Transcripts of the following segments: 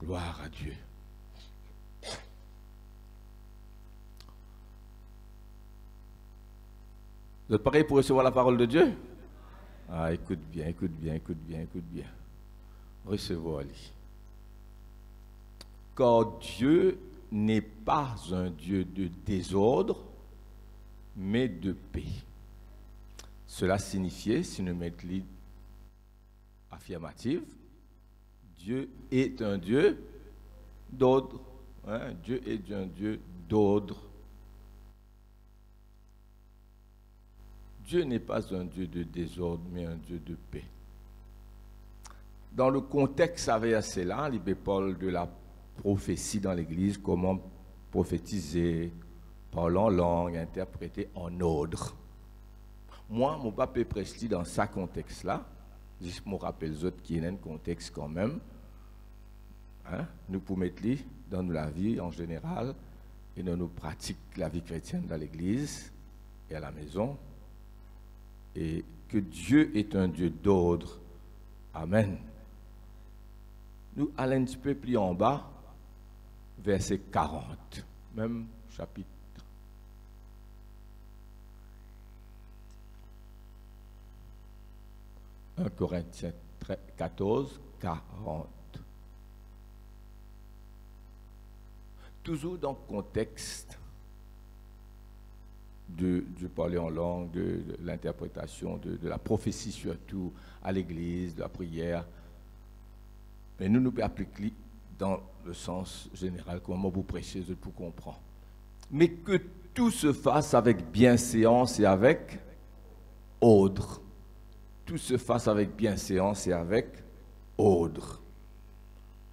Gloire à Dieu. Vous êtes prêts pour recevoir la parole de Dieu? Ah, écoute bien, écoute bien, écoute bien, écoute bien. Recevons-les. Car Dieu n'est pas un Dieu de désordre, mais de paix. Cela signifiait, si nous mettons affirmative, Dieu est un Dieu d'ordre. Hein? Dieu est un Dieu d'ordre. Dieu n'est pas un Dieu de désordre, mais un Dieu de paix. Dans le contexte avec cela, il parle de la prophétie dans l'Église, comment prophétiser, parler en langue, interpréter en ordre. Moi, mon pape Presti, dans ce contexte-là, juste pour me rappeler les autres qui ont un contexte quand même, hein, nous pouvons mettre dans la vie en général et dans nos pratiques, la vie chrétienne dans l'Église et à la maison, et que Dieu est un Dieu d'ordre. Amen. Nous allons un petit peu plus en bas, verset 40, même chapitre. « 1 Corinthiens 14, 40. Toujours dans le contexte de parler en langue, de l'interprétation, de la prophétie surtout à l'église, de la prière. Mais nous appliquons dans le sens général, comment vous prêchez, pour comprendre. Mais que tout se fasse avec bienséance et avec ordre. Tout se fasse avec bienséance et avec ordre.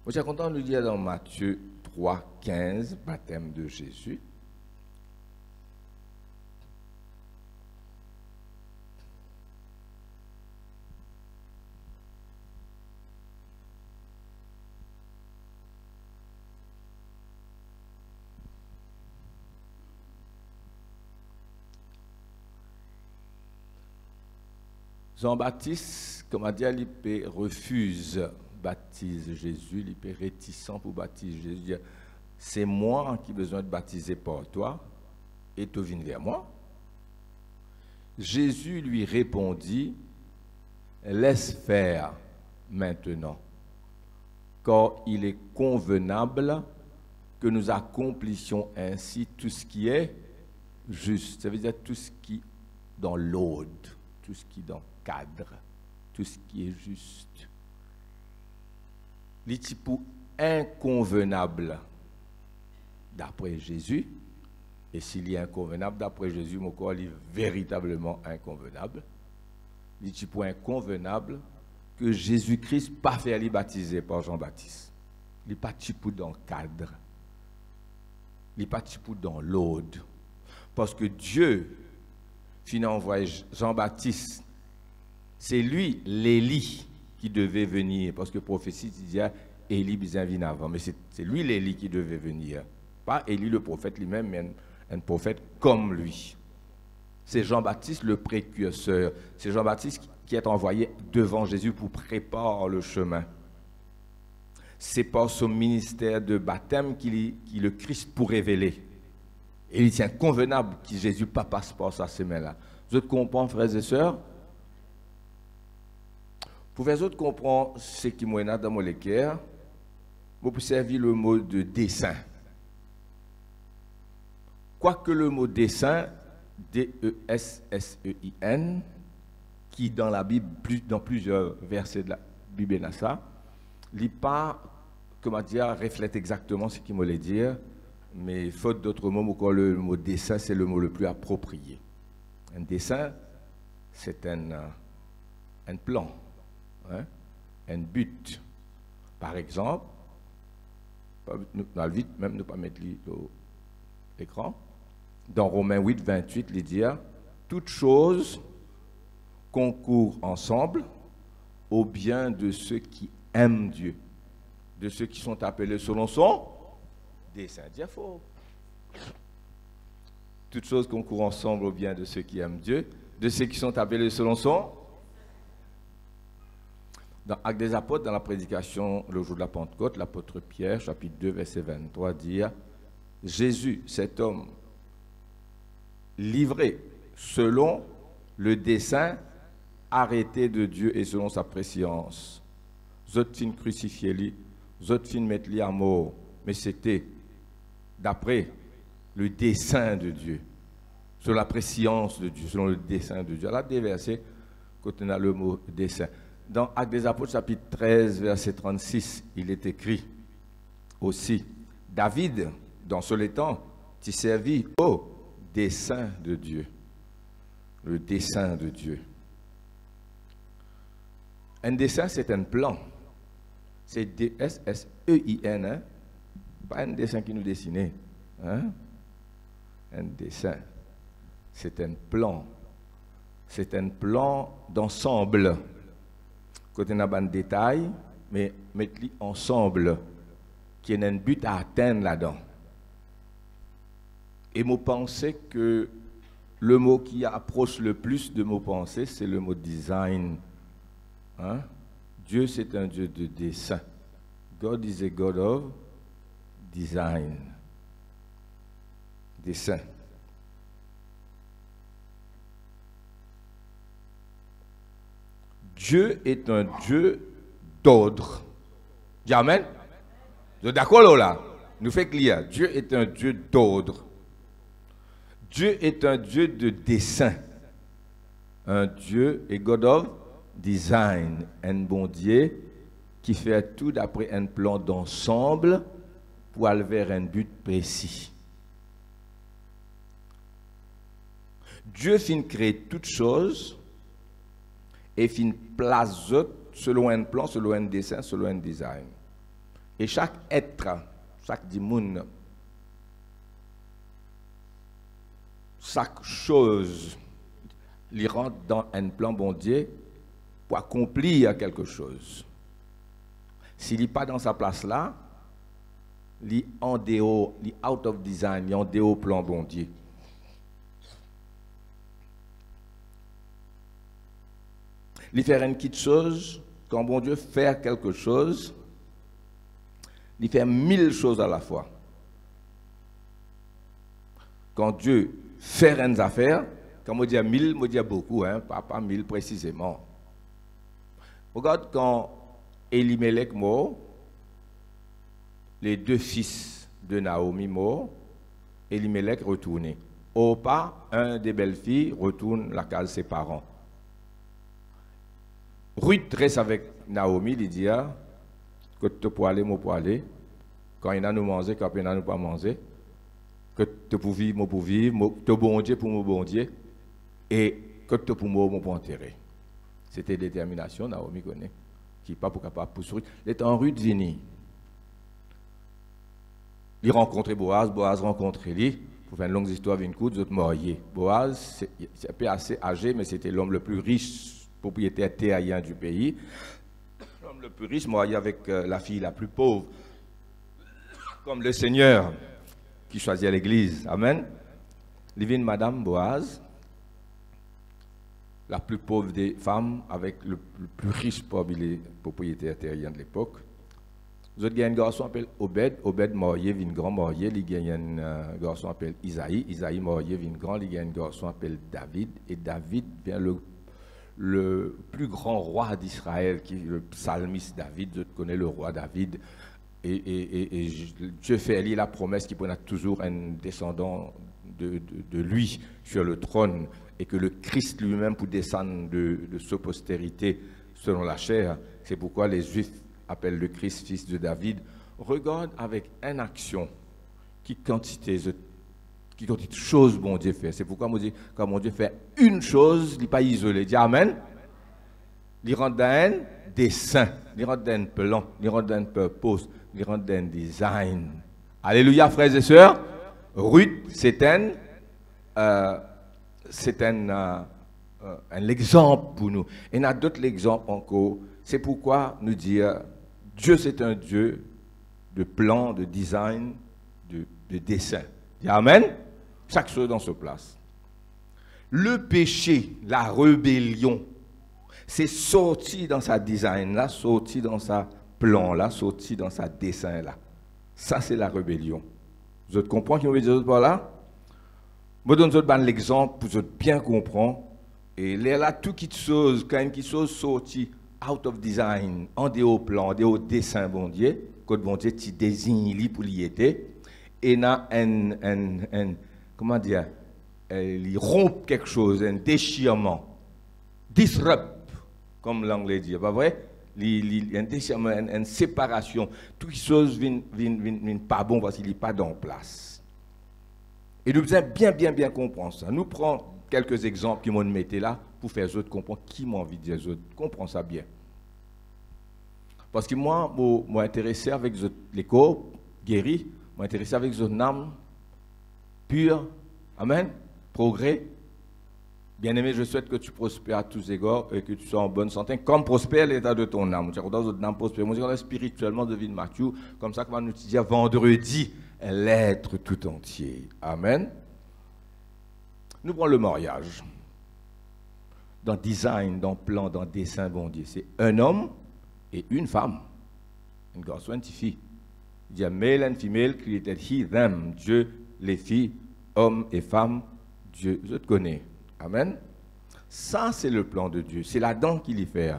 Moi, j'ai content de nous dire dans Matthieu 3, 15, baptême de Jésus. Jean-Baptiste, comme a dit, il refuse baptise Jésus, il est réticent pour baptiser Jésus. C'est moi qui ai besoin de baptiser par toi, et tu viens vers moi. Jésus lui répondit, laisse faire maintenant, car il est convenable que nous accomplissions ainsi tout ce qui est juste. Ça veut dire tout ce qui est dans l'ordre, tout ce qui est dans le cadre, tout ce qui est juste. Les types inconvenables d'après Jésus, et s'il y a inconvenable d'après Jésus, mon corps est véritablement inconvenable. Les types inconvenables que Jésus-Christ pas fait aller baptiser par Jean-Baptiste. Il n'est pas type dans le cadre. Il n'est pas type dans l'ordre. Parce que Dieu, finalement, envoyé Jean-Baptiste, c'est lui, l'Élie, qui devait venir. Parce que prophétie disait, Élie bien vient avant. Mais c'est lui, l'Élie, qui devait venir. Pas Élie, le prophète lui-même, mais un prophète comme lui. C'est Jean-Baptiste, le précurseur. C'est Jean-Baptiste qui est envoyé devant Jésus pour préparer le chemin. C'est par son ministère de baptême qu'il le Christ pour révéler. Et il tient convenable que Jésus pas passe par sa semaine-là. Vous comprenez, frères et sœurs? Pour les autres comprendre ce qui m'a dans mon lecteur, vous pouvez servir le mot de dessein. Quoique le mot dessein, D-E-S-S-E-I-N, qui dans la Bible, dans plusieurs versets de la Bible, n'est pas, comment dire, reflète exactement ce qu'il voulait dire, mais faute d'autres mots, le mot dessein, c'est le mot le plus approprié. Un dessein, c'est un plan, hein, un but. Par exemple, vite même ne pas mettre l'écran. Dans Romains 8, 28, il dit « Toutes choses concourent ensemble au bien de ceux qui aiment Dieu, de ceux qui sont appelés selon son dessein. » Dire faux. Toutes choses concourent ensemble au bien de ceux qui aiment Dieu, de ceux qui sont appelés selon son. Dans Actes des Apôtres, dans la prédication le jour de la Pentecôte, l'apôtre Pierre, chapitre 2, verset 23, dit « Jésus, cet homme, livré selon le dessein arrêté de Dieu et selon sa préscience. Zot fin crucifié lui, zot fin mettre lui à mort, mais c'était d'après le dessein de Dieu, selon la préscience de Dieu, selon le dessein de Dieu. » Là, des versets, quand on a le mot dessein. Dans Actes des Apôtres, chapitre 13, verset 36, il est écrit aussi, David, dans ce temps, t'y servit au dessein de Dieu. Le dessein de Dieu. Un dessein, c'est un plan. C'est D-S-S-E-I-N, hein? Pas un dessin qui nous dessinait. Hein? Un dessin. C'est un plan. C'est un plan d'ensemble. Quand on a un détail, mais mettre-les ensemble, qui a un but à atteindre là-dedans. Et moi, pensais que le mot qui approche le plus de mon pensée, c'est le mot design. Hein? Dieu, c'est un Dieu de dessin. God is a God of design. Dessin. Dieu est un Dieu d'ordre. Dis amen. Vous êtes d'accord là? Nous fait clair. Dieu est un Dieu d'ordre. Dieu est un Dieu de dessin. Un Dieu est God of design. Un bon Dieu qui fait tout d'après un plan d'ensemble pour aller vers un but précis. Dieu fin créer toutes choses et fin place selon un plan, selon un dessin, selon un design. Et chaque être, chaque dimoun, chaque chose, il rentre dans un plan bon Dieu pour accomplir quelque chose. S'il n'est pas dans sa place là, il est en dehors, il est out of design, il est en dehors plan bon Dieu. Il fait une petite chose, quand bon Dieu fait quelque chose, il fait 1000 choses à la fois. Quand Dieu fait une affaire, quand on dit 1000, on dit beaucoup, hein, pas 1000 précisément. Regarde quand Elimelech mort, les deux fils de Naomi mort, Elimelech retourné. Au pas, un des belles-filles retourne la case de ses parents. Ruth reste avec Naomi, il dit que tu peux aller, moi pour aller. Quand il a nous manger, quand il a nous pas manger. Que tu peux vivre, moi pour vivre. Tu bon Dieu pour mon bon Dieu. Et que tu peux moi pour enterrer. C'était détermination, Naomi connaît. Qui n'est pas pour capable pousser Ruth. Il est en Ruth Vini. Il rencontre Boaz, Boaz rencontre lui. Pour faire une longue histoire, une courte, d'autres mariés. Boaz, c'est un peu assez âgé, mais c'était l'homme le plus riche, propriétaire terrien du pays. L'homme le plus riche, marié avec la fille la plus pauvre. Comme le Seigneur qui choisit l'église. Amen. Livine Madame Boaz, la plus pauvre des femmes, avec le plus riche propriétaire terrien de l'époque. Vous avez un garçon qui s'appelle Obed. Obed marié, vient grand marié. Il y a un garçon qui s'appelle Isaïe. Isaïe marié, vient grand. Il y a un garçon qui s'appelle David. Et David vient le plus grand roi d'Israël, qui est le psalmiste David. Je connais le roi David. Et Dieu fait la promesse qu'il prendra toujours un descendant de lui sur le trône. Et que le Christ lui-même pour descendre de sa postérité selon la chair. C'est pourquoi les Juifs appellent le Christ fils de David. Regarde avec une action qui quantité de choses bon Dieu fait. C'est pourquoi moi dis quand mon Dieu fait une chose, il n'est pas isolé. Dis amen. Il rentre dans un dessin, il rentre dans un plan, il rentre dans un purpose, il rentre dans un design. Alléluia, frères et sœurs. Ruth, c'est un exemple pour nous. Et il y a d'autres exemples encore. C'est pourquoi nous dire Dieu, c'est un Dieu de plan, de design, de dessin. Amen. Chaque chose dans sa place. Le péché, la rébellion, C'est sorti dans sa design là, sorti dans sa plan là, sorti dans sa dessin là. Ça, c'est la rébellion. Vous comprenez ce que je veux dire par là? Je donne l'exemple pour vous bien comprendre. Et là, tout qui chose, quand une chose sorti out of design, en dehors plan, en dehors dessin, bon Dieu, quand bon Dieu, tu désignes lui pour y être, et là, comment dire, il rompt quelque chose, un déchirement, disrupt, comme l'anglais dit, pas vrai? Un déchirement, une séparation, toute chose vient pas bon parce qu'il n'est pas dans place. Et nous devons bien comprendre ça. Nous prenons quelques exemples qui m'ont mis là pour faire les autres comprendre qui m'a envie de dire les autres. Comprends ça bien. Parce que moi, je m'intéresse avec les corps guéris, je m'intéresse avec les âmes pures. Amen. Progrès. Bien-aimé, je souhaite que tu prospères à tous égards et que tu sois en bonne santé, comme prospère l'état de ton âme. Tu as ton âme prospère. Moi, spirituellement, devine Matthieu, comme ça, comme nous disons vendredi, l'être tout entier. Amen. Nous prenons le mariage. Dans design, dans plan, dans dessin, bon Dieu, c'est un homme et une femme. Un garçon et une fille. Il dit male and female created he, them. Dieu, les filles, hommes et femmes, Dieu. Je te connais. Amen. Ça, c'est le plan de Dieu. C'est là-dedans qu'il y fait.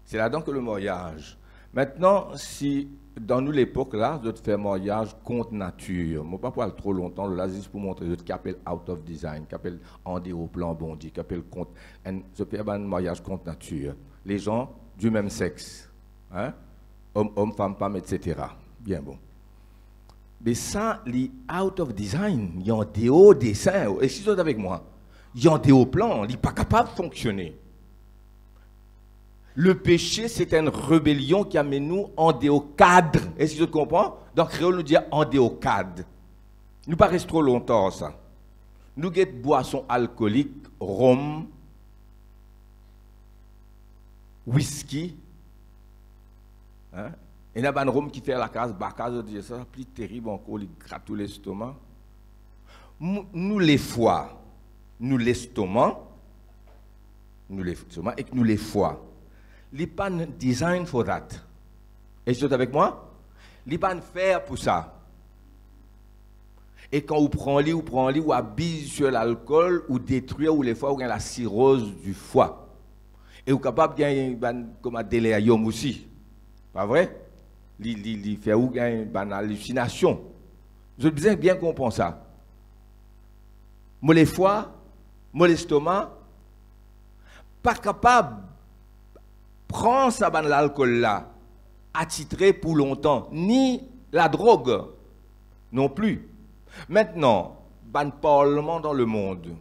C'est là-dedans que le mariage. Maintenant, si dans nous l'époque là, je te fais mariage contre nature. Je ne vais pas parler trop longtemps, là, juste pour montrer, je te appelle out of design, qui appelle en dehors plan bondi, qui appelle contre. Je fais un mariage contre nature. Les gens du même sexe. Hein? Homme, femme, etc. Bien bon. Mais ça, les out of design, il y a en dehors dessin. Et si vous êtes avec moi, il y a en dehors plan, il n'est pas capable de fonctionner. Le péché, c'est une rébellion qui amène nous en dehors cadre. Est-ce que tu comprends? Dans créole, nous dit en dehors cadre. Nous pas rester trop longtemps ça. Nous avons boissons alcooliques, rhum, whisky. Hein? Et il y a un rhum qui fait la case, bacase, ça plus terrible encore, il gratte l'estomac. Nous les foies, nous l'estomac, et que nous les foies. Il n'est pas design for that. Est-ce que vous êtes avec moi? Il n'est pas faire pour ça. Et quand vous prenez, vous abusez sur l'alcool, ou détruire ou les foies, ou la cirrhose du foie. Et vous êtes capable de gagner comme un délirium aussi. Pas vrai? Il fait ou gagner une hallucination. Je veux bien comprendre ça. Moi les foies, moi l'estomac, pas capable prendre ça l'alcool là, attitré pour longtemps, ni la drogue non plus. Maintenant, ban parlement dans le monde,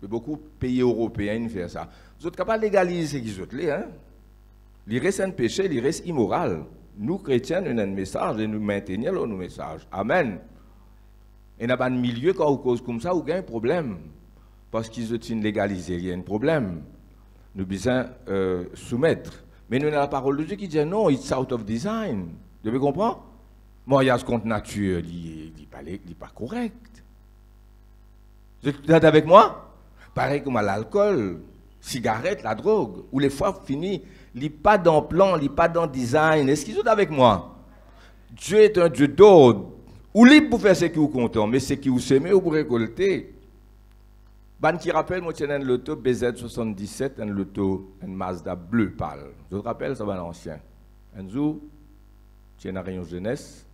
beaucoup de pays européens font ça. Vous êtes capable de légaliser ce qu'ils ont, hein? Il reste un péché, il reste immoral. Nous, chrétiens, nous avons un message et nous maintenons nos messages. Amen. Et dans un milieu, quand on cause comme ça, il y a un problème. Parce qu'ils ont légalisé, il y a un problème. Nous devons soumettre. Mais nous avons la parole de Dieu qui dit non, it's out of design. Vous devez comprendre? Mariage contre nature, il n'est pas correct. Vous êtes avec moi? Pareil comme l'alcool, cigarette, la drogue, ou les fois fini, il n'est pas dans le plan, il n'est pas dans le design. Est-ce qu'ils sont avec moi? Dieu est un Dieu d'ordre. Ou libre pour faire ce qui vous content, mais ce qui vous sème ou pour récolter. Ban qui rappelle, moi, tiens un loto BZ77, un loto, un Mazda bleu pâle. Je te rappelle, ça va l'ancien. Un jour, tiens une réunion jeunesse,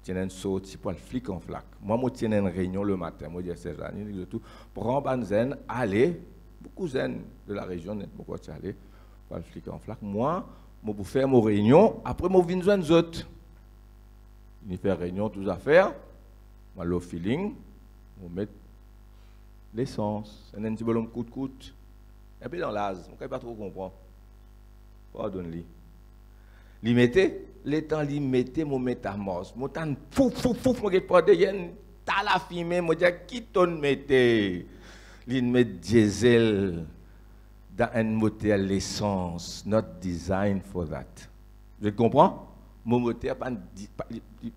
tiens un sorti pour le flic en flac. Moi, tiens une réunion le matin, moi, je dis à ces années, de tout. Prends ban zen, allez, beaucoup zen de la région, pourquoi tu allais, pour le flic en flac. Moi, pour faire mon réunion, après, moi, je viens de autres. Je fais réunion, toutes affaires, moi, le feeling, on met l'essence, un petit ballon coûte. Et puis dans l'az, on ne peut pas trop comprendre. Pardonne-lui. Li mettez, les temps li mettez mon métamorphose. Mon temps fouf, mon pas de yen, ta la fumée, mon dia qui ton mettez. Li met diesel dans un moteur l'essence, not design for that. Vous comprenez? Mon moteur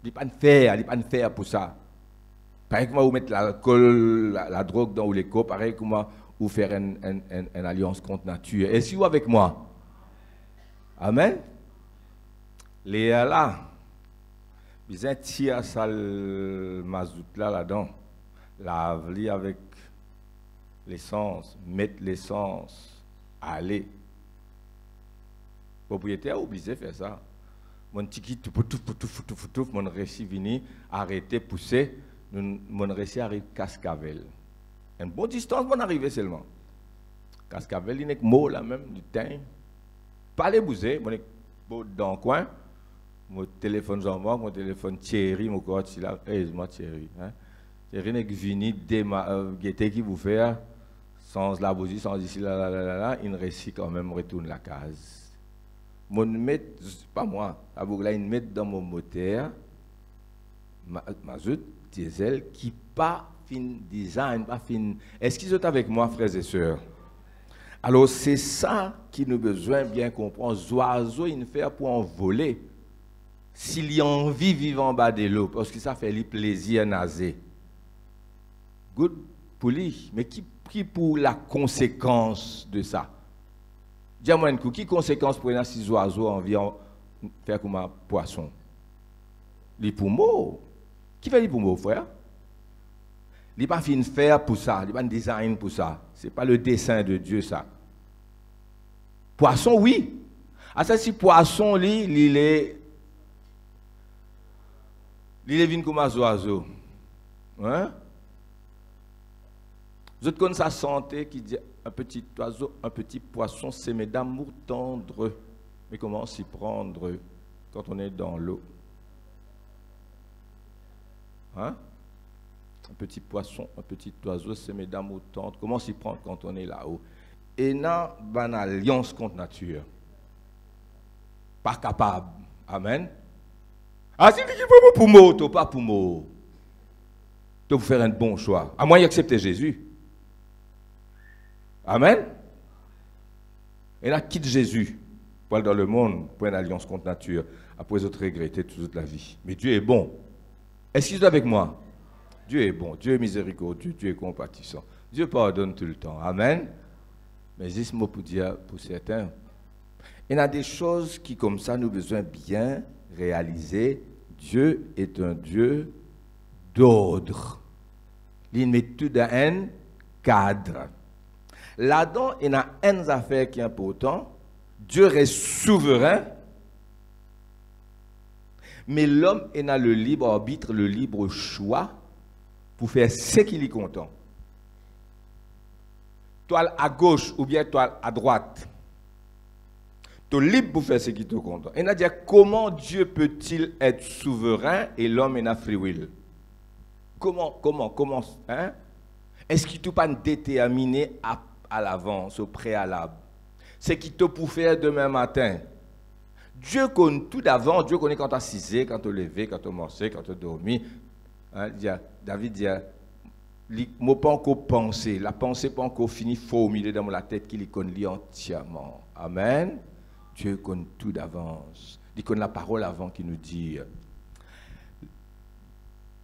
il pas faire pour ça. Pareil que vous mettez l'alcool, la drogue dans les corps, pareil que ou faire une alliance contre nature. Est-ce que vous avec moi? Amen. Léa là, ils ont tiré ça mazout là-dedans, lave-li avec l'essence, mettre l'essence, aller. Propriétaire obligé de faire ça. Mon tiki tout, mon récit vini, arrêter, pousser, mon récit arrive Cascavel. Une bonne distance, mon arrivé seulement. Cascavel, il n'est que mot là même, du teint. Pas les bousées, mon est dans le coin. Mon téléphone Jean-Marc, mon téléphone Thierry, mon corps, moi Thierry. Hein? Thierry n'est que venu, guetter qui vous fait, sans la bougie, sans ici, là, il récit quand même, retourne la case. Mon met, pas moi, il met dans mon moteur, mazout, diesel, qui pas fin design, pas fin. Est-ce qu'ils sont avec moi, frères et sœurs? Alors, c'est ça qui nous besoin bien comprendre. Oiseau, il fait pour en voler. S'il y a envie de vivre en bas de l'eau, parce que ça fait lui plaisir naser. Good pour lui, mais qui pour la conséquence de ça? Dis-moi une coup, qui conséquence pour un ces oiseaux envie de faire comme un poisson? Les poumons. Qui fait les poumons, frère? Il n'est pas fin faire pour ça, il n'est pas un design pour ça. Ce n'est pas le dessin de Dieu, ça. Poisson, oui. À ça, si poisson, il est venu comme un oiseau. Hein? Vous connaissez sa santé qui dit un petit oiseau, un petit poisson, c'est mes d'amour tendre. Mais comment s'y prendre quand on est dans l'eau? Hein? Un petit poisson, un petit oiseau, c'est mes d'amour tendre. Comment s'y prendre quand on est là-haut? Et n'a une alliance contre nature. Pas capable. Amen. Ah, c'est qui peut pour moi, pas pour moi. Tu vous faire un bon choix. À moins d'accepter Jésus. Amen. Et là, quitte Jésus pour aller dans le monde, pour une alliance contre nature. Après, vous regretter toute la vie. Mais Dieu est bon. Est-ce qu'il est avec moi? Dieu est bon, Dieu est miséricordieux, Dieu est compatissant. Dieu pardonne tout le temps. Amen. Mais juste mot pour dire pour certains, il y a des choses qui, comme ça, nous besoin bien réaliser. Dieu est un Dieu d'ordre. Il met tout dans un cadre. Là-dedans, il y a une affaire qui est importante. Dieu reste souverain. Mais l'homme a le libre arbitre, le libre choix pour faire ce qu'il est content. Toi à gauche ou bien toi à droite. Tu es libre pour faire ce qui te content. Et on a dit comment Dieu peut-il être souverain et l'homme est free will? Comment hein? Est-ce qu'il ne peut pas déterminer à l'avance, au préalable? C'est qu'il te peut faire demain matin. Dieu connaît tout d'avant, Dieu connaît quand tu as cisé, quand tu as levé, quand tu as mangé, quand tu as dormi. Hein, David dit, je ne pas encore penser, la pensée pas encore fini, formulée dans la tête qu'il connaît entièrement. Amen. Dieu connaît tout d'avance. Il connaît la parole avant qu'il nous dit.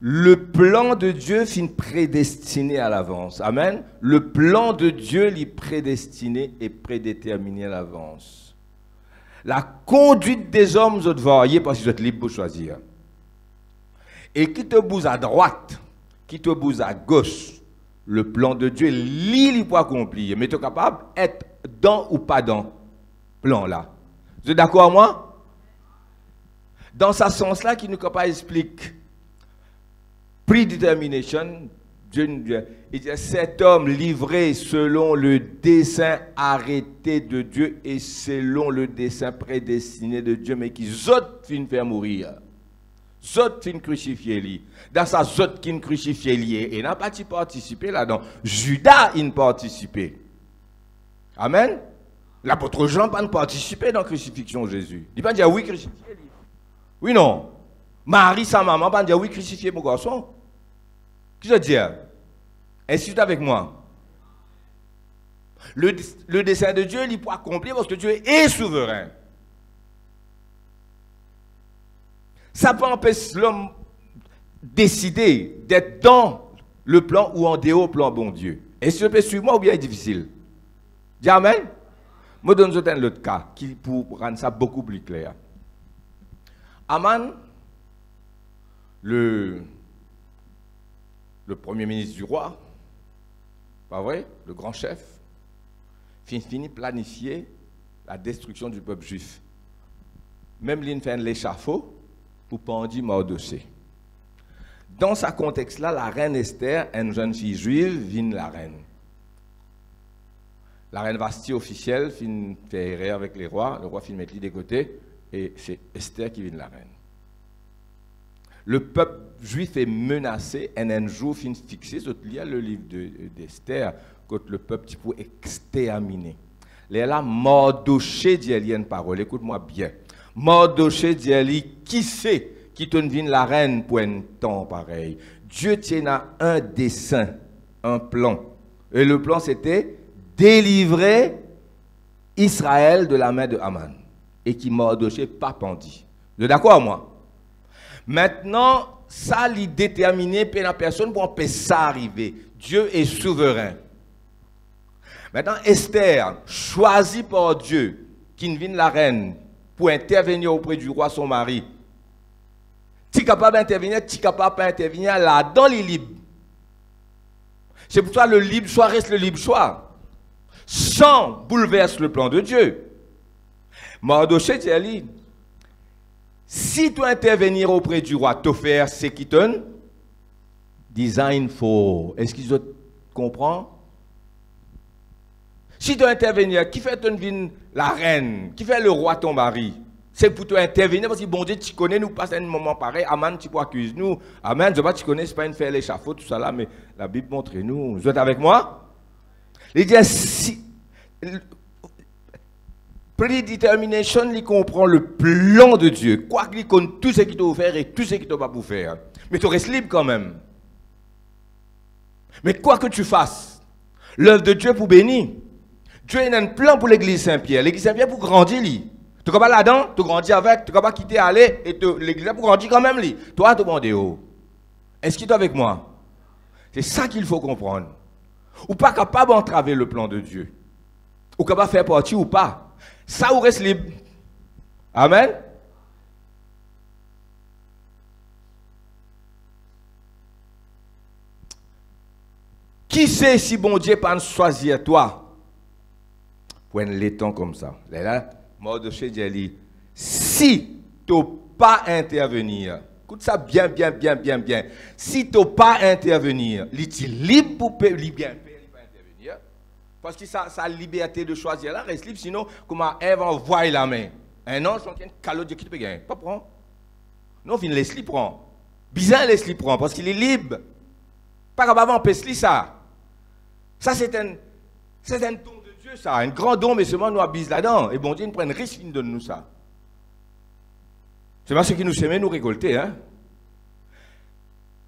Le plan de Dieu finit prédestiné à l'avance. Amen. Le plan de Dieu est prédestiné et prédéterminé à l'avance. La conduite des hommes, vous êtes variés parce que vous êtes libres pour choisir. Et qui te bouse à droite, qui te bouse à gauche, le plan de Dieu, il pour accomplir. Mais tu es capable d'être dans ou pas dans le plan là. Vous êtes d'accord avec moi? Dans ce sens-là, qui nous capable d'expliquer predetermination, Dieu, il dit cet homme livré selon le dessein arrêté de Dieu et selon le dessein prédestiné de Dieu, mais qui zot fin faire mourir. Zot fin crucifié lui. Dans sa zot qui crucifié lui. Et n'a pas participé là-dedans. Judas il participé. Amen. L'apôtre Jean n'a pas participé dans la crucifixion de Jésus. Il n'a pas dit oui crucifié lui. Oui non. Marie sa maman n'a pas dit oui crucifié mon garçon. Qu'est-ce que je veux dire? Est-ce que tu es avec moi? Le dessein de Dieu, il peut accomplir parce que Dieu est souverain. Ça peut empêcher l'homme de décider d'être dans le plan ou en dehors du plan bon Dieu. Est-ce que tu peux suivre moi ou bien difficile? Dis Amen. Je donne un autre cas qui pour rendre ça beaucoup plus clair. Aman, le premier ministre du roi, pas vrai, le grand chef, finit planifier la destruction du peuple juif. Même l'in fait l'échafaud pour pendir Mardochée. Dans ce contexte-là, la reine Esther, une jeune fille juive, vient la reine. La reine Vasti officielle fait erreur avec les rois, le roi finit mettre lui des côtés, et c'est Esther qui vient la reine. Le peuple juif est menacé, et un jour fin fixé, il y a le livre d'Esther, quand le peuple pour exterminer. Là, Mardochée dit une parole, écoute-moi bien. Mardochée dit, qui c'est qui te vient la reine pour un temps pareil? Dieu tient à un dessein, un plan. Et le plan c'était délivrer Israël de la main de Haman. Et qui Mardochée pas pendi. Vous êtes d'accord moi? Maintenant, ça lui déterminé par la personne pour empêcher ça arriver. Dieu est souverain. Maintenant, Esther, choisie par Dieu, qui vient la reine pour intervenir auprès du roi, son mari. Tu es capable d'intervenir, tu es capable d'intervenir là, dans les libres. C'est pour ça que le libre choix reste le libre choix. Sans bouleverser le plan de Dieu. Mardochée dit, si tu intervenir auprès du roi, te faire ce qui te design for. Est-ce qu'ils comprennent? Si tu intervenir, qui fait ton vie la reine? Qui fait le roi ton mari? C'est pour toi intervenir parce que bon Dieu, tu connais, nous passons un moment pareil. Amen, tu peux accuser nous. Amen, je ne sais pas, tu connais, ce n'est pas une faire l'échafaud, tout ça là, mais la Bible montre nous. Vous êtes avec moi? Il dit, si. Prédétermination, il comprend le plan de Dieu. Quoi qu'il connaisse tout ce qu'il doit faire et tout ce qu'il ne doit pas faire. Mais tu restes libre quand même. Mais quoi que tu fasses, l'œuvre de Dieu pour bénir. Dieu a un plan pour l'église Saint-Pierre. L'église Saint-Pierre pour grandir. Tu ne peux pas là-dedans, tu grandis avec, tu ne peux pas quitter, aller, et l'église pour grandir quand même. Toi, tu demandes où? Est-ce qu'il est avec moi? C'est ça qu'il faut comprendre. Ou pas capable d'entraver le plan de Dieu. Ou capable de faire partie ou pas. Ça ou reste libre. Amen. Qui sait si bon Dieu pas choisir toi pour un laiton comme ça? Là, Mardochée dit, si tu n'as pas intervenir, écoute ça bien. Si tu n'as pas intervenir, il est libre pour bien intervenir. Parce que sa liberté de choisir là reste libre, sinon, comment Ève envoie la main. Un ange, on tient calot Dieu qui te peut gagner. Pas prendre. Non, il laisse-le prendre. Bizarre, laisse-le prendre, parce qu'il est libre. Pas capable d'empêcher ça. Ça, c'est un don de Dieu, ça. Un grand don, mais seulement nous abuse là-dedans. Et bon Dieu, nous prend un risque, il nous donne nous ça. C'est pas ce qui nous sème, nous récolter, hein.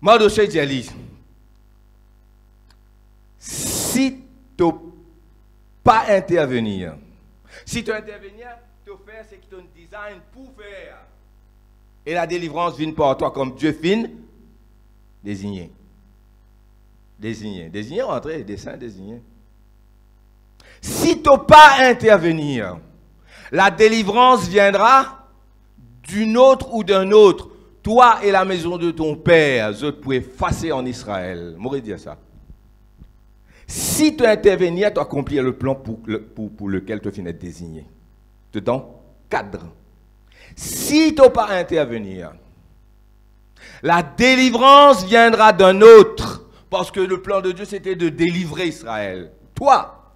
Mardochée dit à Lise, si tu pas intervenir. Si tu intervenir, tu fais ce que ton design pour faire. Et la délivrance vient par toi comme Dieu fin désigné. Désigné, rentrer, dessin, désigné. Si tu pas intervenir, la délivrance viendra d'une autre ou d'un autre. Toi et la maison de ton père, je peux effacer en Israël. M'aurait dit ça. Si tu intervenir, tu accomplir le plan pour lequel tu finis désigné. Dedans, cadre. Si tu n'as pas intervenir, la délivrance viendra d'un autre. Parce que le plan de Dieu, c'était de délivrer Israël. Toi,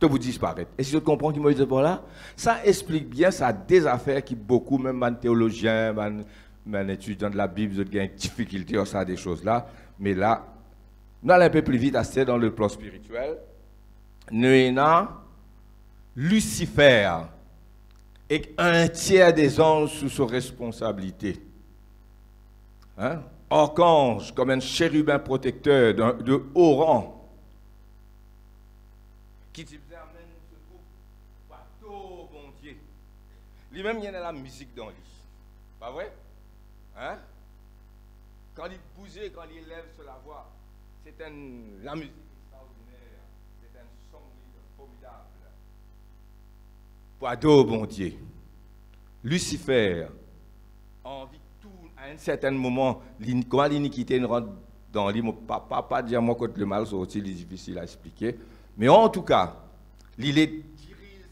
tu vous disparaître. Et si tu comprends qui m'a dit là, ça explique bien ça des affaires qui beaucoup, même les théologiens, les étudiants de la Bible, ils ont des difficultés à ça, des choses là. Mais là, nous allons un peu plus vite, c'est dans le plan spirituel. Nous avons Lucifer et un tiers des anges sous sa responsabilité. Hein? Archange, comme un chérubin protecteur de haut rang, qui dit amène ce groupe, bateau, bon Dieu. Lui-même, il y a la musique dans lui. Pas vrai? Hein? Quand il bougeait, quand il lève sur la voix, c'est la musique extraordinaire. Pour adorer bon Dieu. Lucifer a envie tout, à un certain moment, comment l'iniquité rentre dans lui, pas dire moi contre le mal, c'est aussi difficile à expliquer. Mais en tout cas, il dirige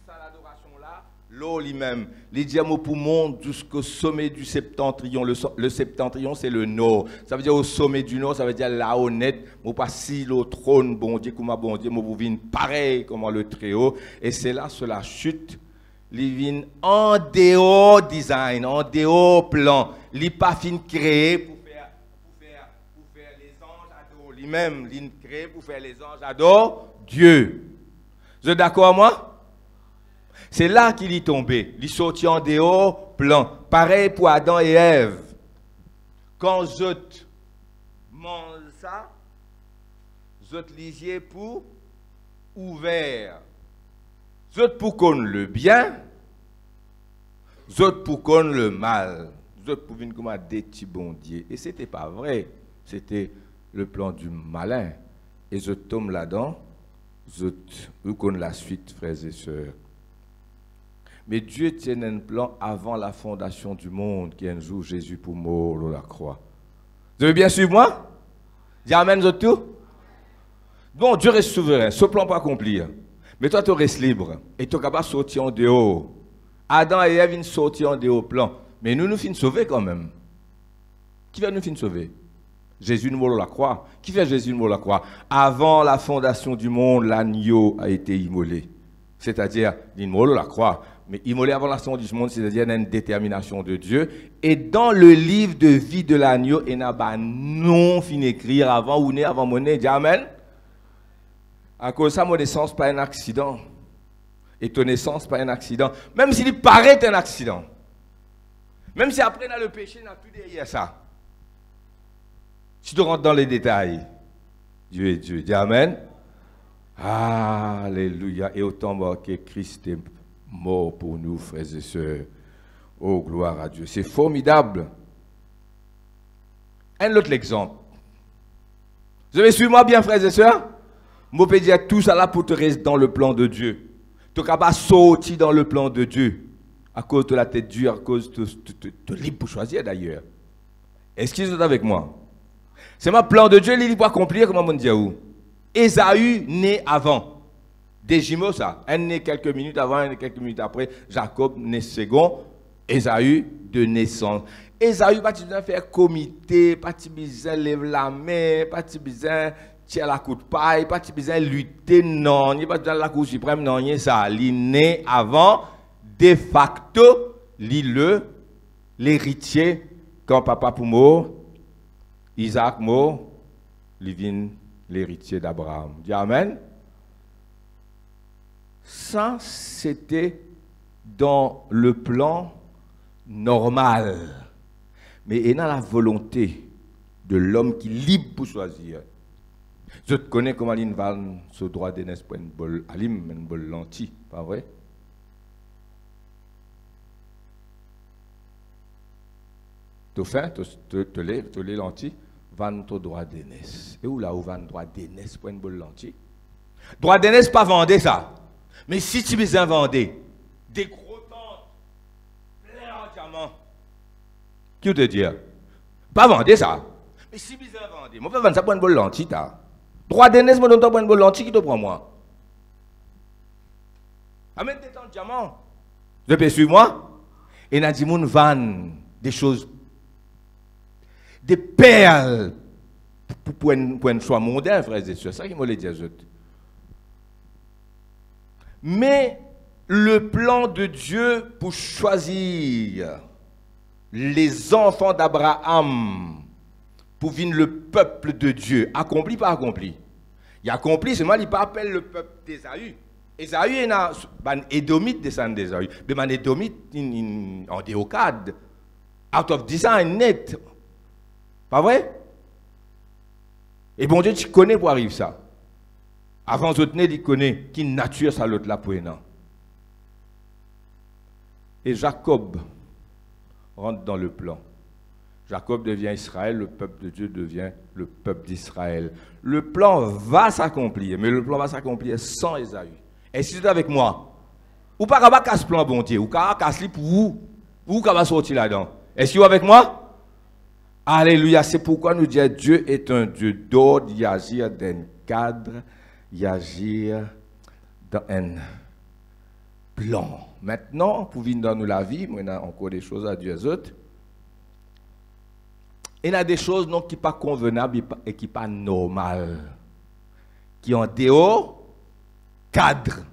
ça l'adoration là, l'eau lui-même, il dit pour monter jusqu'au sommet du septentrion. Le septentrion, c'est le nord. Ça veut dire au sommet du nord, ça veut dire là honnête, moi pas si le trône, bon Dieu, comme bon Dieu, moi vous venez pareil comme le Très-Haut. Et c'est là, sur la chute, il vient en dehors design, en dehors plan. Il n'est pas fin créé pour faire les anges adorer. Lui-même, il est créé pour faire les anges adorer Dieu. Vous êtes d'accord avec moi? C'est là qu'il est tombé. Il est sorti en dehors plan. Pareil pour Adam et Ève. Quand je mange ça, je lisiez pour ouvert. Zot pour qu'on le bien, zot pour qu'on le mal, zot pour venir comme des petits bon Dieu. Et ce n'était pas vrai, c'était le plan du malin. Et je tombe là-dedans, zot, ou qu'on la suite, frères et sœurs. Mais Dieu tient un plan avant la fondation du monde, qui est un jour Jésus pour mourir à la croix. Vous avez bien suivi moi? Dis amen, zot tout? Bon, Dieu reste souverain, ce plan pas accompli. Mais toi, tu restes libre. Et tu es capable de sortir en dehors. Adam et Ève, ils sortent en dehors plan. Mais nous finissons sauver quand même. Qui va nous finir sauver? Jésus nous mort la croix. Qui fait Jésus nous mort la croix? Avant la fondation du monde, l'agneau a été immolé. C'est-à-dire, il mort la croix. Mais immolé avant la fondation du monde, c'est-à-dire une détermination de Dieu. Et dans le livre de vie de l'agneau, il n'y a pas non fin écrire avant ou né avant mon nez. Dis amen. À cause de ça, mon naissance, pas un accident. Et ton naissance, pas un accident. Même s'il paraît un accident. Même si après, on a le péché, on a tout derrière ça. Si tu rentres dans les détails, Dieu est Dieu. Dis amen. Alléluia. Et autant que Christ est mort pour nous, frères et sœurs. Oh, gloire à Dieu. C'est formidable. Un autre exemple. Vous avez suivi moi bien, frères et sœurs? Je peux dire tout ça là pour te rester dans le plan de Dieu. Tu es capable de sortir dans le plan de Dieu. À cause de la tête dure, à cause de libre pour choisir d'ailleurs. Est-ce qu'ils sont avec moi? C'est mon plan de Dieu, il est pas accomplir, comment on dit où? Ésaü né avant. Des jumeaux, ça. Un né quelques minutes avant, un né quelques minutes après. Jacob né second. Ésaü de naissance. Ésaü, pas besoin de faire comité, pas besoin de lever la main, pas besoin tiens la coup de paille, pas besoin de lutter, non, il n'y a pas besoin de la Cour suprême, non, il y a ça. Il est né avant, de facto, l'héritier, quand papa pour mort, Isaac mort, il vient l'héritier d'Abraham. Dis amen. Ça, c'était dans le plan normal. Mais il y a la volonté de l'homme qui est libre pour choisir. Je te connais comment il va ce droit d'aînesse pour une bonne lentille, pas vrai? Tu fais, tu les lentilles, vendre ton droit d'aînesse. Et où là où vendre droit d'aînesse pour une bonne lentille? Droit d'aînesse, pas vendre ça. Mais si tu veux vendre des gros tentes, plein en diamants, qui te dit? Pas vendre ça. Mais si tu veux vendre, moi, je vais vendre ça pour une bonne lentille. Droit d'aînesse, je donne pour une bonne lentille qui te prend moi. Amène des tentes de diamants. Je peux suivre moi? Et il a dit, moun vend des choses, des perles pour un choix mondain, frères et sœurs. C'est ça qui m'a dit à eux. Mais le plan de Dieu pour choisir les enfants d'Abraham pour venir le peuple de Dieu, accompli pas accompli? Il accompli, seulement il pas appelle le peuple d'Ésaü. Ésaü est un édomite descend d'Ésaü. Mais un édomite en déocade, out of design net. Pas vrai? Et bon Dieu, tu connais pour arriver ça. Avant de tenir, il connaît qui nature ça l'autre là pour un an. Et Jacob rentre dans le plan. Jacob devient Israël, le peuple de Dieu devient le peuple d'Israël. Le plan va s'accomplir, mais le plan va s'accomplir sans Ésaü. Est-ce que vous êtes avec moi? Ou pas capable de casser plan bon Dieu, ou capable de casser pour vous, ou capable de sortir là-dedans. Est-ce que vous êtes avec moi? Alléluia, c'est pourquoi nous disons Dieu est un Dieu d'ordre, il agit dans un cadre, il agit dans un plan. Maintenant, pour venir dans nous la vie, on a encore des choses à dire aux autres. Il y a des choses non, qui ne sont pas convenables et qui ne sont pas normales, qui ont en dehors cadre.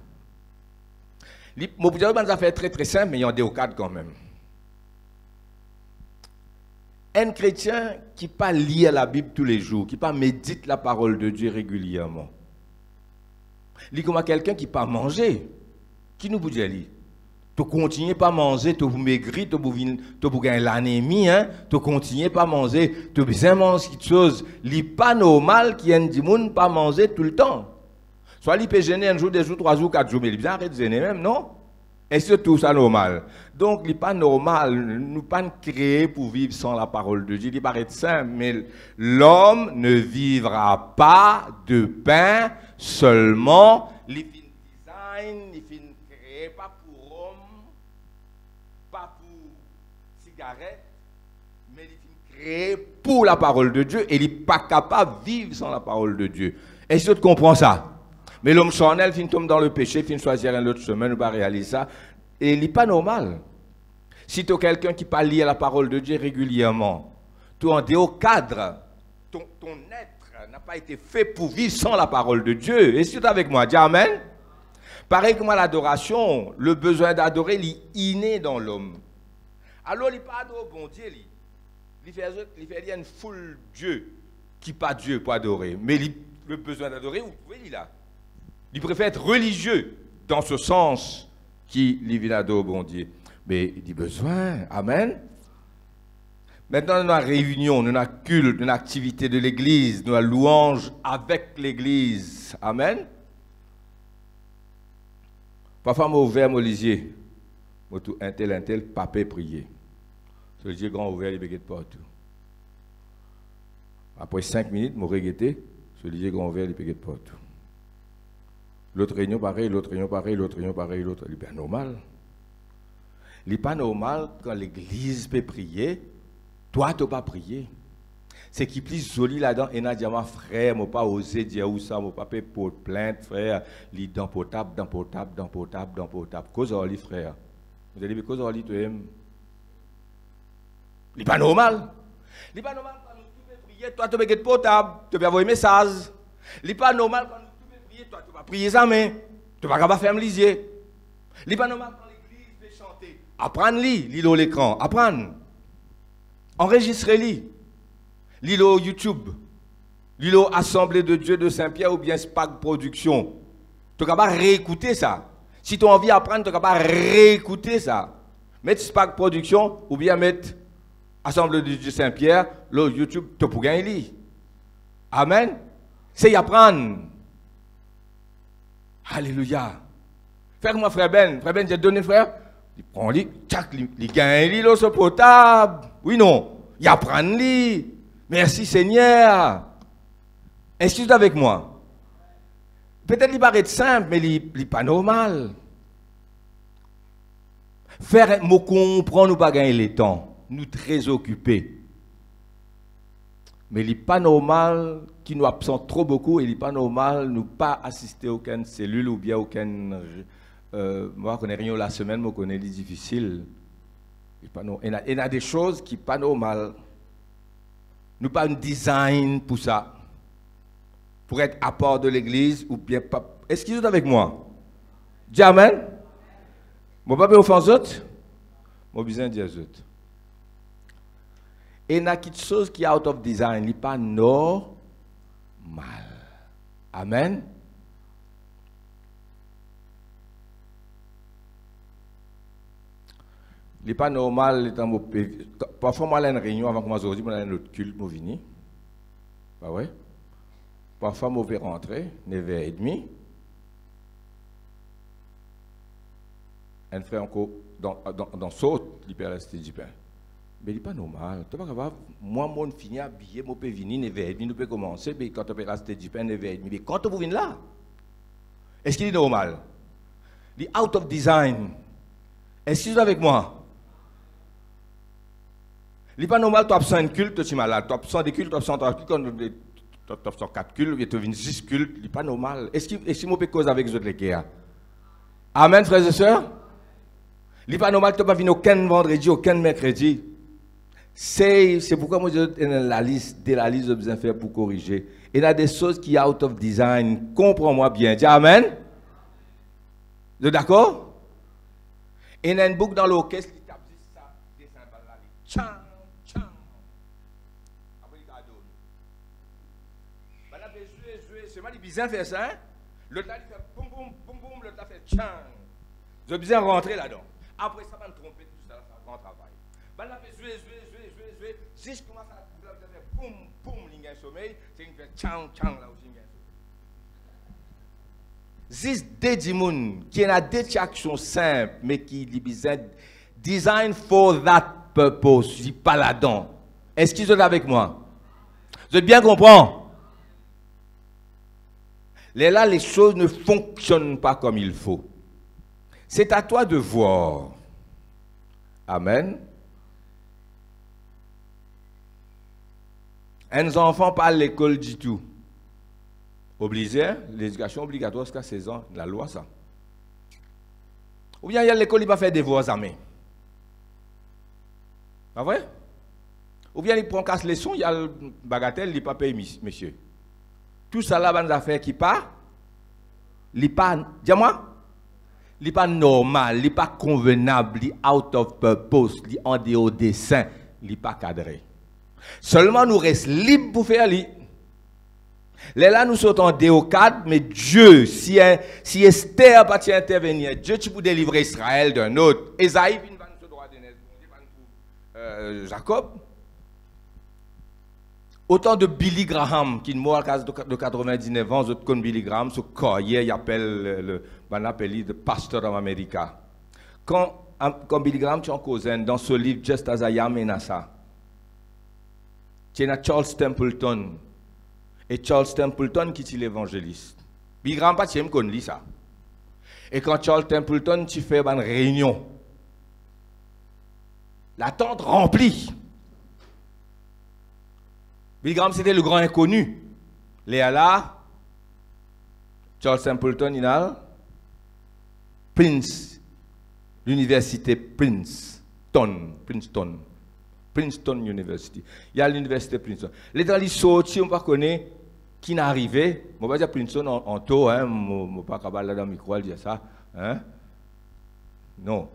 Mon dire ça fait très très simple, mais il y a en dehors cadre quand même. Un chrétien qui ne pas lire la Bible tous les jours, qui ne pas médite la parole de Dieu régulièrement, il est comme quelqu'un qui ne pas manger. Qui nous dit lui? Tu continues pas à manger, tu maigrir, tu gagner l'anémie, hein? Tu continues pas à manger, tu bien manger quelque chose. Ce n'est pas normal qu'il y ait un monde pas manger tout le temps. Soit il peut gêner un jour, 2 jours, 3 jours, 4 jours, mais il arrête de gêner même, non? Et c'est tout ça normal. Donc, il n'est pas normal, nous pas créés pour vivre sans la parole de Dieu. Il paraît simple, mais l'homme ne vivra pas de pain seulement. Il fin design, il fin créé, pas pour homme, pas pour cigarette, mais il fin créé pour la parole de Dieu et il n'est pas capable de vivre sans la parole de Dieu. Est-ce que tu comprends ça? Mais l'homme charnel fin tombe dans le péché, fin choisir un autre chemin, ne pas réaliser ça. Et il n'est pas normal. Si tu as quelqu'un qui parle lire la parole de Dieu régulièrement, tu en dehors cadre, ton être n'a pas été fait pour vivre sans la parole de Dieu. Est-ce que tu es avec moi? Dis Amen. Pareil que moi, l'adoration, le besoin d'adorer, il est inné dans l'homme. Alors, il n'est pas adoré bon Dieu. Il fait une foule Dieu qui n'est pas Dieu pour adorer. Mais le besoin d'adorer, vous pouvez il là. Il préfère être religieux dans ce sens qui vient adorer bon Dieu. Mais il dit besoin. Amen. Maintenant, nous avons une réunion, nous avons un culte, nous avons une activité de l'église, nous avons une louange avec l'église. Amen. Parfois, je ouvert mon lisier. Je tout un tel, papa prier. Ce lisier grand ouvert, il baguette partout. Après 5 minutes, je regretté, ce lisier grand ouvert, il baguette partout. L'autre réunion pareil, l'autre réunion pareil, l'autre réunion pareil, l'autre. Il est bien normal. Il n'est pas normal quand l'église peut prier, toi, tu n'as pas prié. C'est qui plus joli là-dedans, et n'a dit à frère, je n'ai pas osé dire où ça, je n'ai pas fait pour plainte, frère, il est dans potable, dans potable, dans potable, dans potable. Cause de frère. Vous allez dire, cause de tu aimes. Il n'est pas normal. Il n'est pas normal quand nous pouvons prier, toi, tu peux être potable, tu peux avoir un message. Il n'est pas normal quand nous pouvons prier, toi, tu vas prier ça, mais tu ne vas pas faire un lisier. Il n'est pas normal quand l'église peut chanter. Apprendre-li, l'île l'écran, apprendre. Enregistrez-li. L'île YouTube. L'île Assemblée de Dieu de Saint-Pierre ou bien SPAC Production. Tu es capable de réécouter ça. Si tu as envie d'apprendre, tu es capable de réécouter ça. Mettre SPAC Production ou bien mettre Assemblée de Dieu Saint-Pierre, le YouTube, tu peux gagner. Amen. C'est y apprendre. Alléluia. Frère-moi, frère Ben, j'ai donné frère. Il prend lui, tchac, il gagne lui, ce potable. Oui, non. Il apprend lui. Merci Seigneur. Est-ce que vous êtes avec moi? Peut-être qu'il paraît simple, mais il n'est pas normal. Faire me comprendre, nous pas gagner le temps. Nous très occupés. Mais il n'est pas normal qu'il nous absente trop beaucoup. Il n'est pas normal nous pas assister à aucune cellule ou bien aucune... moi, je connais rien la semaine, moi, je connais les difficiles. Il y a des choses qui ne sont pas normales. Nous pas un design pour ça. Pour être à part de l'église ou bien pas. Est-ce qu'ils sont avec moi? Dis Amen. Mon papa est offensé aux autres. Mon besoin dit aux autres. Et il y a quelque chose qui est out of design. Il n'est pas normal. Amen. Il n'est pas normal. Parfois, moi, j'ai une réunion avant que je me un autre culte, je viens. Bah ouais. Parfois, je vais rentrer, 9h30. Un frère encore dans saute, il peut rester du pain. Mais il n'est pas normal. Tu vois, moi, je finis habillé, je peux venir 9h30, nous peut commencer, mais quand tu peux rester du pain 9h30. Mais quand tu viens là, est-ce qu'il est normal? Les out of design. Est-ce que vous êtes avec moi? Il n'est pas normal, tu absent un culte, tu es malade. Tu absent des cultes, tu absent 3 cultes, tu absent 4 cultes, tu as 6 cultes. Il n'est pas normal. Est-ce que je peux cause avec les autres les gars? Amen, frères et sœurs? Il n'est pas normal, tu n'as pas venu aucun vendredi, aucun mercredi. C'est pourquoi moi, je la liste, de la liste de besoin faire pour corriger. Il y a des choses qui sont out of design. Comprends-moi bien. Dis Amen. Vous êtes d'accord? Il y a une boucle dans l'orchestre qui tape ça, des cymbales là. Tchang, tchang. Après, il cadeau. Madame, jouer. C'est mal, il besoin faire ça. Hein? L'autre là, il fait boum, boum, boum, boum. L'autre là fait tchang. Vous avez besoin de rentrer là-dedans. Après, ça va me tromper tout ça, ça va grand travail. Madame, jouer. Si je commence à faire boum, boum, il y a un sommeil, c'est une fait tchang, tchang là aussi. Zis dédimoun qui a des actions simples, mais qui est design for that purpose, je dis pas là-dedans. Est-ce qu'ils sont avec moi? Vous êtes bien comprendre? Là, les choses ne fonctionnent pas comme il faut. C'est à toi de voir. Amen. Un enfant pas à l'école du tout. Obligé, l'éducation obligatoire jusqu'à 16 ans, la loi ça. Ou bien il y a l'école, il va faire des devoirs à main. Pas vrai? Ou bien il prend casse leçon, il y a le bagatelle, il n'est pas payé, monsieur. Tout ça là, des affaires qui pas, dis-moi, il n'est pas normal, il n'est pas convenable, il est out of purpose, il est en dehors des saints, il n'est pas cadré. Seulement nous restons libres pour faire lui. Là, nous sommes en déocade, mais Dieu, si Esther pas intervenir, Dieu tu peux délivrer Israël d'un autre. Esaïe vient de ce droit de Jacob. Autant de Billy Graham, qui est mort à l'âge de 99 ans, autres comme Billy Graham, ce courrier, il appelle le pasteur of America. Quand Billy Graham, tu en cause dans ce livre, Just as I Am in Asa, tu as Charles Templeton. Et Charles Templeton qui est l'évangéliste. Billy Graham pas tu me connais ça. Et quand Charles Templeton tu fais une réunion, la tente remplie. Billy Graham c'était le grand inconnu. Léa là, Charles Templeton il a Prince, l'université Princeton University. Il y a l'université Princeton. Les gens qui sortent, on ne connaît pas qui n'est arrivé. Je ne vais pas dire Princeton en taux, hein, je ne vais pas là dans le micro dire ça. Hein? Non.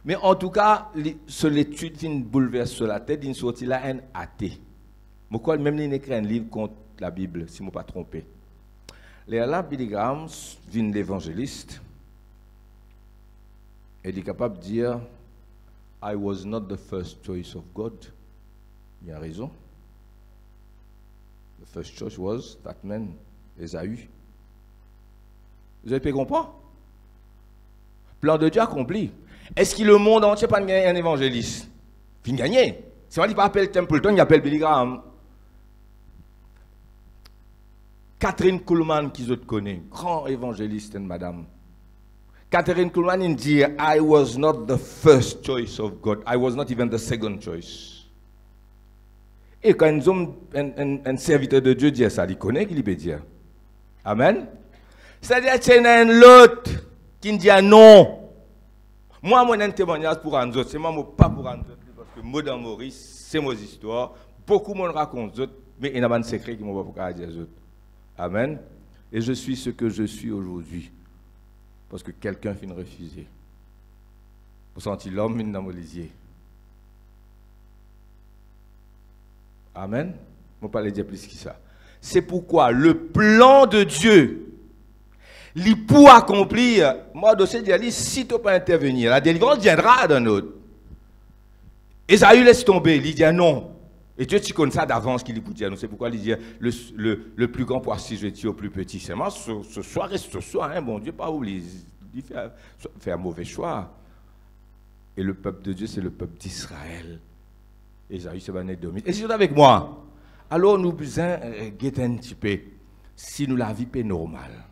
Mais en tout cas, sur l'étude qui bouleverse sur la tête, il sortit là un athée. Pourquoi même il écrit un livre contre la Bible, si je ne me pas trompé. Là, Billy Graham vient l'évangéliste. Et il est capable de dire I was not the first choice of God. Il a raison. The first choice was that man, Esaü. Vous avez pu comprendre? Plan de Dieu accompli. Est-ce que le monde entier pas gagné un évangéliste? Fin gagné. C'est moi qui appelle Templeton, il appelle Billy Graham. Catherine Kuhlman, qui vous connaît, grand évangéliste, madame. Catherine Kuhlman dit, I was not the first choice of God. I was not even the second choice. Et quand un serviteur de Dieu dit ça, il connaît qu'il peut dire. Amen. C'est-à-dire qu'il y a un autre qui dit non. Moi, j'ai un témoignage pour un autre. C'est moi, pas pour un autre. Parce que moi, dans Maurice, c'est mon histoire. Beaucoup de monde raconte d'autres, mais il y a un secret qui ne m'a pas dire d'autres. Amen. Et je suis ce que je suis aujourd'hui. Parce que quelqu'un finit refuser. Vous sentez l'homme dans mon lisier. Amen. Je ne vais pas dire plus que ça. C'est pourquoi le plan de Dieu, il pour accomplir, moi, dossier dit, si tu peux pas intervenir, la délivrance viendra d'un autre. Esaü laisse tomber, il dit non. Et Dieu, tu connais ça d'avance qu'il dit, c'est pourquoi il dit le plus grand poisson, je dis au plus petit. C'est moi, ce soir reste ce soir, hein, bon Dieu, pas oublier. Il fait un mauvais choix. Et le peuple de Dieu, c'est le peuple d'Israël. Esaü, c'est un Édomite. Et si vous êtes avec moi, alors nous besoin guetter un petit peu, si nous la vie est normale.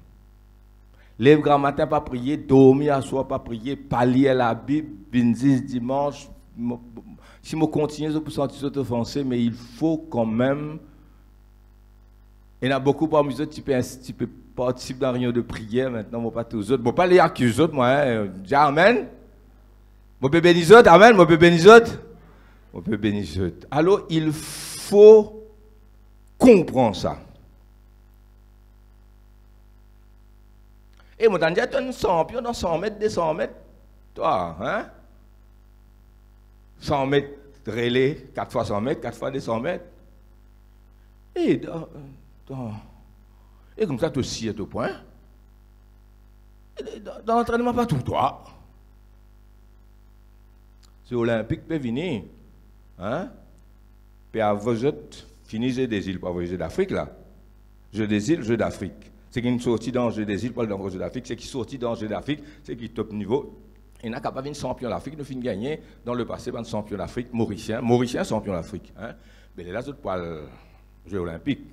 Lève grand matin, pas prier, dormir à soir, pas prier, pas lire la Bible, 26 dimanche. Si je continue, je peux sentir offensé, mais il faut quand même. Il y en a beaucoup parmi eux qui peuvent participer dans la réunion de prière maintenant, pas tous les autres. Bon, pas les accuser autres, moi, hein. Dis amen. Je peux bénir les autres, amen, je peux bénir les autres. Je peux bénir les autres. Alors, il faut comprendre ça. Et moi, je dis, tu es un champion dans 100 mètres, 200 mètres. Toi, hein? 100 mètres relais, 4 fois 100 mètres, 4 fois 200 mètres. Et comme ça, tu aussi à ton point. Dans l'entraînement, pas tout toi. C'est olympique, peut venir. Hein? Puis à vos autres, fini Jeux des îles, pas vos Jeux d'Afrique là. Jeux des îles, Jeux d'Afrique. C'est qui est sorti dans le Jeux des îles, pas dans le Jeux d'Afrique. C'est qui est sorti dans le Jeux d'Afrique, c'est qui est top niveau. Il n'a pas de champion d'Afrique, nous finissons gagner dans le passé, un champion d'Afrique, Mauricien champion d'Afrique. Hein? Mais là, c'est pas le Jeux olympiques.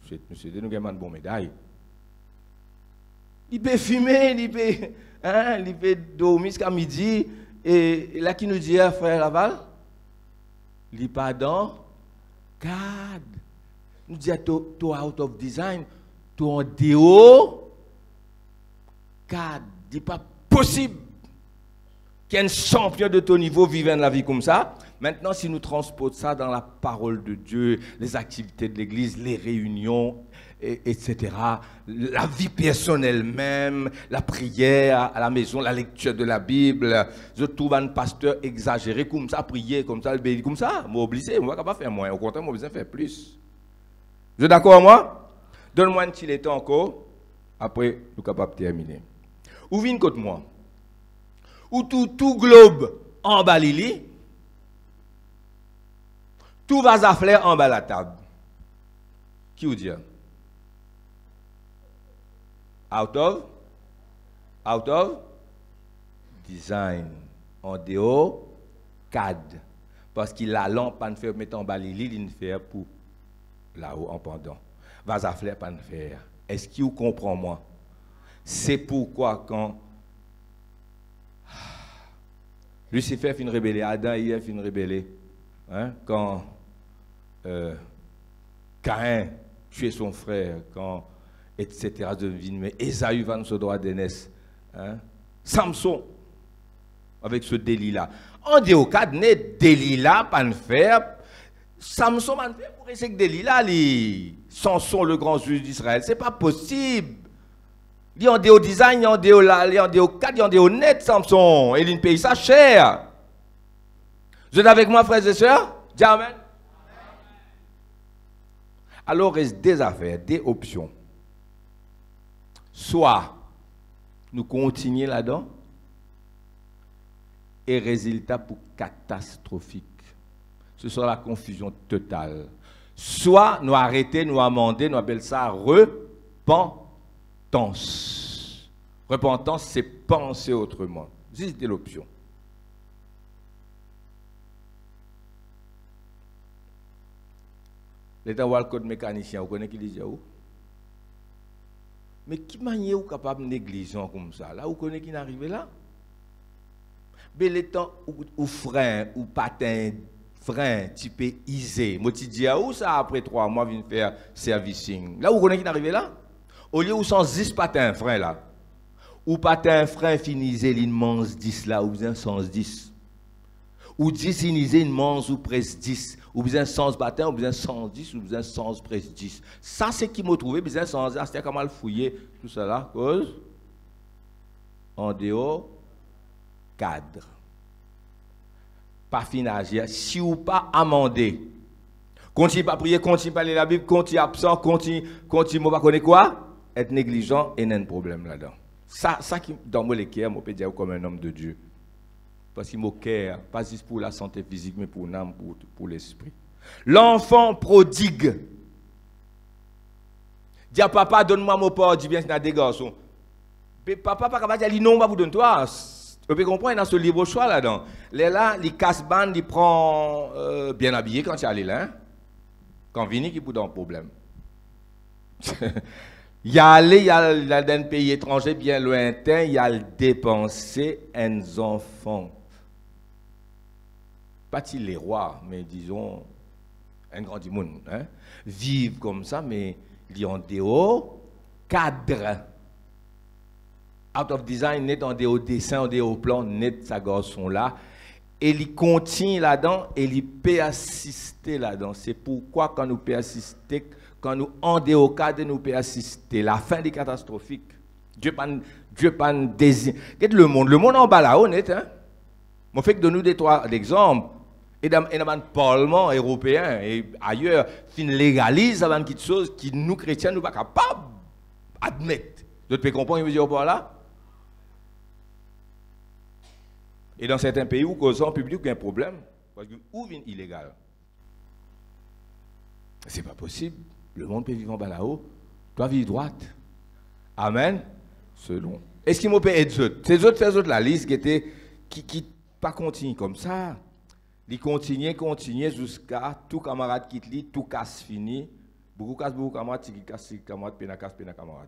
Nous avons gagné une bonne médaille. Il peut fumer, il peut dormir jusqu'à midi. Et là, qui nous dit, frère Laval, il n'est pas dans cadre. Nous dit, tu out of design, tu en déo cadre. Il n'est pas possible qu'un champion de ton niveau vive la vie comme ça. Maintenant, si nous transposons ça dans la parole de Dieu, les activités de l'Église, les réunions, etc., la vie personnelle même, la prière à la maison, la lecture de la Bible, je trouve un pasteur exagéré comme ça, prier comme ça, le bénir comme ça, moi obligé, moi ne vais pas faire moins, au contraire, moi besoin de faire plus. Vous êtes d'accord avec moi? Donne-moi un petit temps encore, après, nous sommes capables de terminer. Ou viens contre moi, ou tout globe en bas Lili, tout va s'affler en bas la table. Qui vous dit? Out of design. En dehors, cadre. Parce qu'il a lampe pas de faire mettre en bas Lili, il ne fait pour là-haut en pendant. Va s'affler pas de faire. Est-ce qu'il vous comprend moi? C'est pourquoi quand Lucifer fait une rébellion, Adam et Ève fait une rébellion. Hein? Quand Caïn tuait son frère, quand etc. Mais Ésaü va se droit d'aînesse. Hein? Samson, avec ce délit-là. En déocade, né délit-là, pas de faire. Samson, pas de faire pour essayer que délit-là, Samson, le grand juge d'Israël. C'est pas possible. Il y a un déo design, il y a un déo là, il y a un déo cadre, il y a un déo net, Samson. Et il paye ça cher. Vous êtes avec moi, frères et sœurs? Dis amen. Alors, il reste des affaires, des options. Soit nous continuons là-dedans, et résultat pour catastrophique. Ce sera la confusion totale. Soit nous arrêter, nous amender, nous appelons ça repentance. Repentance, c'est penser autrement. C'était l'option. L'État ou le code mécanicien, vous connaissez qui dit où? Mais qui manière est capable de négligent comme ça? Là, vous connaissez qui est arrivé là? Mais le temps ou frein, ou patin, frein, type isé. Moi, tu dis où ça après 3 mois, vient faire servicing. Là, vous connaissez qui est arrivé là? Au lieu où 110 patins, frein là. Ou patin, frein, finisé, il mange 10 là, ou bien 110. Ou 10 inisé, il mange ou presque 10. Ou bien 100 patins, ou bien 110, ou bien 100 presque 10. Ça, c'est qui m'a trouvé, bien 110, c'était comment le fouiller, tout ça là, cause. En dehors, cadre. Pas finagir. Si ou pas amendé. Continue pas prier, continue pas lire la Bible, continue absent, continue, pas connaître quoi? Être négligent et n'a un problème là-dedans. Ça qui, dans mon cœur, je peux dire comme un homme de Dieu. Parce qu'il me cœur, pas juste pour la santé physique, mais pour l'âme, pour l'esprit. L'enfant prodigue. Dis à papa, donne-moi mon port, dis bien qu'il y a des garçons. Mais papa, pas capable de dire non, pas vous donne toi. Vous pouvez comprendre, il y a ce libre choix là-dedans. Là, il casse bande, il prend bien habillé quand il est allé là. Hein? Quand vini, il peut dans un problème. Il a allé, il a dans un pays étranger bien lointain, il a dépensé un enfant. Pas-il les rois, mais disons, un grand monde. Hein? Vivent comme ça, mais ils ont des hauts cadres. Out of design, net en des hauts dessins, en des hauts plans, net, sa garçon là. Et il continue là-dedans, et il peut assister là-dedans. C'est pourquoi quand nous peut assister, quand nous en des hauts cadres, nous peut assister. La fin des catastrophiques. Dieu pas désir. Le monde en bas là, honnête, hein? On fait que de nous des trois exemples. Et dans le Parlement européen et ailleurs, qui légalise avant quelque chose qui nous chrétiens nous pas capables d'admettre. Vous pouvez comprendre ce que je veux dire par là? Et dans certains pays où causant public il y a un problème, parce que où vient illégal. C'est pas possible. Le monde peut vivre en bas là-haut. Toi vivre droite. Amen. Selon. Est-ce qu'il m'a payé des autres? Ces autres la liste qui pas continue comme ça. Il continue jusqu'à tout camarade quitte lui, tout casse fini. Beaucoup camarades, qui casse camarade, pena camarade.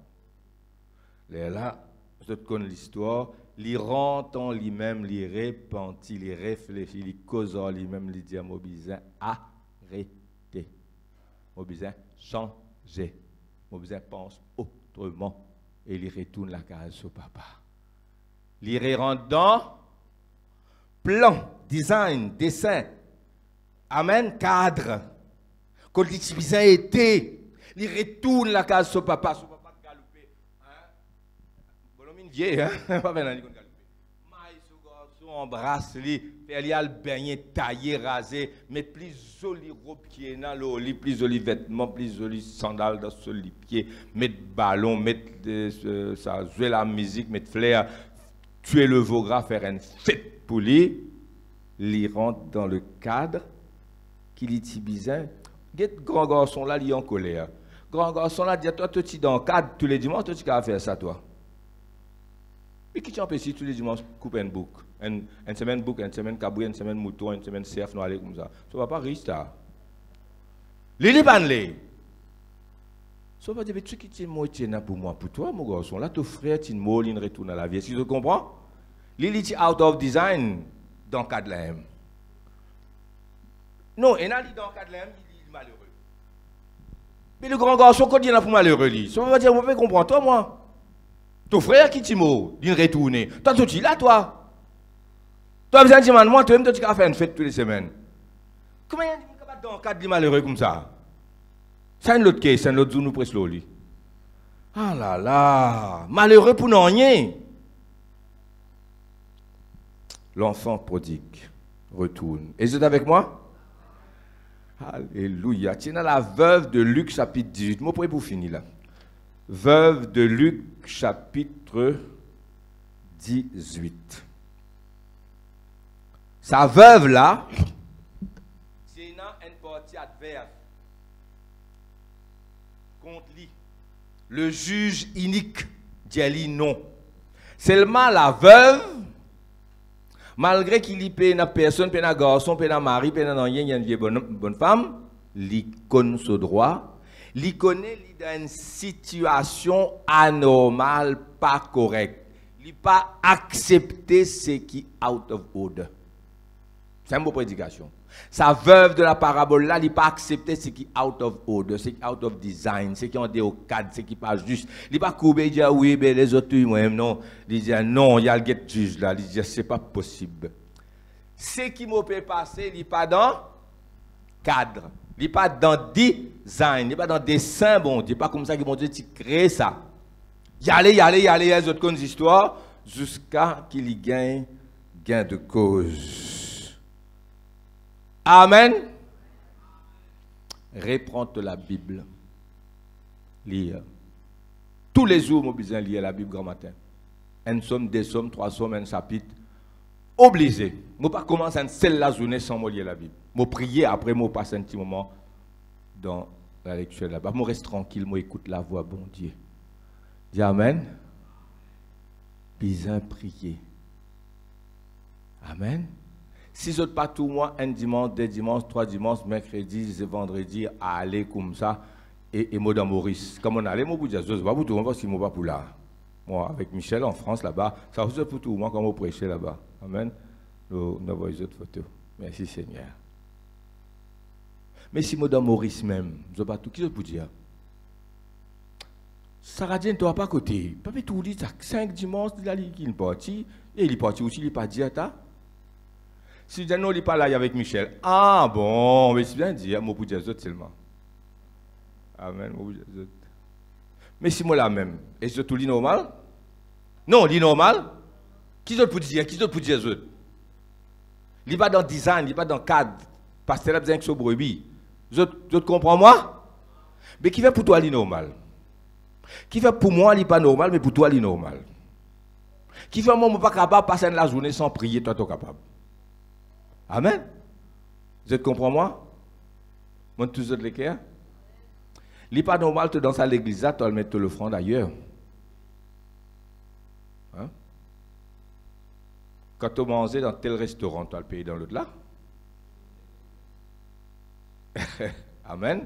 Là, je te connais l'histoire. Il rentre en lui-même, il repentit, il réfléchit, il cause en lui-même, il dit à Mobizin, arrêtez. Mobizin, changez. Mobizin pense autrement. Et il retourne la case au papa. Il rentre dans plan, design, dessin. Amen, cadre. Quand il a été, il retourne la case au papa. Son papa galopé. Bonhomme vieille, hein? Pas bien, il galopé. Maïs, garçon, embrasse lui, faire lui le baigner, tailler, raser, mettre plus joli robe qui est dans l'eau, plus joli vêtements, plus joli sandales dans ce pied, mettre ballon, mettre ça, jouer la musique, mettre flair, tuer le veau gras, faire une fête pour lui. Il rentre dans le cadre qu'il est bizarre. Grand garçon là, il est en colère. Grand garçon là, dit toi, tu es dans le cadre tous les dimanches, toi, tu vas faire ça, toi. Et qui t'empêche tous les dimanches couper une boucle? Une semaine boucle, une semaine cabri, une semaine mouton, une semaine cerf, nous aller comme ça. Ça va pas riche, ça. Lili Banley. Ça va dire, tu qui t'es là pour moi, pour toi, mon garçon. Là, ton frère, tu me il retourne à la vie. Est-ce que tu comprends? Lili, tu out of design. Dans le cas de l'âme. Non, et là, dans le cas de l'âme, il est malheureux. Mais le grand garçon, quand il est pour malheureux, ça va dire, vous pouvez comprendre, toi, moi. Ton frère qui t'imo, il retourne. Toi, tu es là, toi. Toi, vous avez dit, moi, toi, tu as fait une fête toutes les semaines. Comment il y a dans le cas de malheureux comme ça? C'est un autre cas, c'est un autre jour, nous presque lui. Ah là là, malheureux pour non rien. L'enfant prodigue retourne. Et vous êtes avec moi? Alléluia. Tiens, la veuve de Luc chapitre 18. Moi, pour finir là. Veuve de Luc chapitre 18. Sa veuve là, c'est une partie adverse contre lui. Le juge unique dit non. Seulement la veuve, malgré qu'il y ait une personne, un garçon, un mari, un rien, il y a une bonne femme, il connaît ce droit, il connaît dans une situation anormale, pas correcte. Il n'a pas accepté ce qui est out of order. C'est une bonne prédication. Sa veuve de la parabole là, il n'a pas accepté ce qui est out of order, ce qui est out of design, ce qui est en des cadre, ce qui n'est pas juste. Il n'a pas coupé, il dit oui, mais les autres, moi-même, non. Il dit non, il y a le juge là. Il dit c'est pas possible. Ce qui m'a fait passer, il n'est pas dans cadre, il n'est pas dans design, il n'est pas dans dessin, bon Dieu, pas comme ça que mon Dieu crée ça. Y aller, les autres contes d'histoire, jusqu'à qu'il y gagne gain de cause. Amen. Reprends la Bible. Lire. Tous les jours, je besoin de lire la Bible grand matin. Un somme, deux sommes, trois sommes, un chapitre. Obligé. Je ne peux pas commencer une seule la journée sans lire la Bible. Je prier après, je passe un petit moment dans la lecture de la Bible. Je reste tranquille, je écoute la voix, bon Dieu. Dis Amen. Besoin prier. Amen. Si je ne pas tout moi, un dimanche, deux dimanches, trois dimanches, mercredi, vendredi, à aller comme ça, Et moi dans Maurice, comme on allait, moi, pour dire, je ne sais pas pour tout le monde, parce qu'il ne pas pour là. Moi, avec Michel en France, là-bas, ça vous pour tout le monde, quand on prêchait là-bas. Amen. Nous avons les autres photos. Merci Seigneur. Mais si moi dans Maurice même, je ne sais pas tout, qui je peux dire? Sarah Jane, tu n'as pas côté. Pas tout dit, 5 dimanches, il est parti. Et il est parti aussi, il n'est pas dit à ta. Si je dis non, il n'est pas là avec Michel. Ah bon, mais c'est bien dit, moi pour dire autres seulement. Amen, moi pour dire autres. Mais si moi là même, est-ce que tout est normal? Non, il est normal. Qui d'autre pour dire? Qui d'autre pour dire autres? Il n'est pas dans le design, il n'est pas dans le cadre. Parce que là, besoin que ce brebis. Je comprends moi? Mais qui fait pour toi, il est normal? Qui fait pour moi, il n'est pas normal, mais pour toi, il est normal? Qui fait moi, je ne suis pas capable de passer la journée sans prier, toi, tu es capable? Amen? Vous comprenez moi? Moi, tous les autres, les cœurs? Il n'est pas normal de danser à l'église, tu vas mettre l'offrande ailleurs. Hein? Quand tu manges dans tel restaurant, tu vas le payer dans l'autre là. Amen.